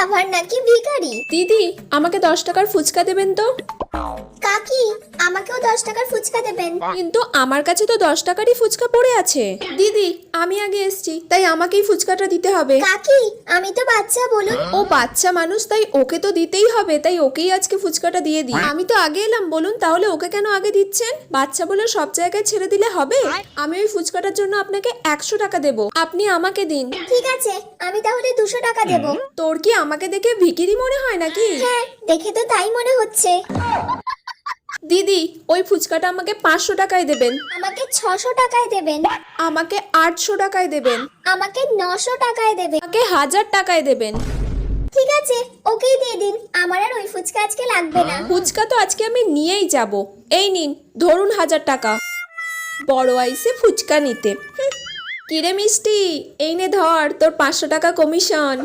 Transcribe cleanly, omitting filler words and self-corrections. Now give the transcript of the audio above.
লাভার নাকি ভিখারি? দিদি, আমাকে 10 টাকার ফুচকা দেবেন তো। কাকি, আমাকেও 10 টাকার ফুচকা দেবেন। কিন্তু আমার কাছে তো 10 টাকারই ফুচকা পড়ে আছে। দিদি, আমি আগে এসেছি, তাই আমাকেই ফুচকাটা দিতে হবে। কাকি, আমি তো বাচ্চা, বলুন। ও বাচ্চা মানুষ, তাই ওকে তো দিতেই হবে, তাই ওকেই আজকে ফুচকাটা দিয়ে দিই। আমি তো আগে এলাম, বলুন তাহলে ওকে কেন আগে দিচ্ছেন? বাচ্চা বলে সব জায়গায় ছেড়ে দিলে হবে? আমি ওই ফুচকাটার জন্য আপনাকে 100 টাকা দেব, আপনি আমাকে দিন। ঠিক আছে, আমি তাহলে 200 টাকা দেব। তোর কি আমাকে দেখে ভিখিরি মনে হয় নাকি? হ্যাঁ, দেখে তো তাই মনে হচ্ছে। দিদি, ওই ফুচকাটা আমাকে 500 টাকায় দেবেন। আমাকে 600 টাকায় দেবেন। আমাকে 800 টাকায় দেবেন। আমাকে 900 টাকায় দেবেন। আমাকে 1000 টাকায় দেবেন। ঠিক আছে, ওকেই দিয়ে দিন। আমার আর ওই ফুচকা আজকে লাগবে না। ফুচকা তো আজকে আমি নিয়েই যাব। এই নিন, ধরুন 1000 টাকা। বড় আইসে ফুচকা নিতে। কিরে মিষ্টি, এই নে ধর তোর 500 টাকা কমিশন।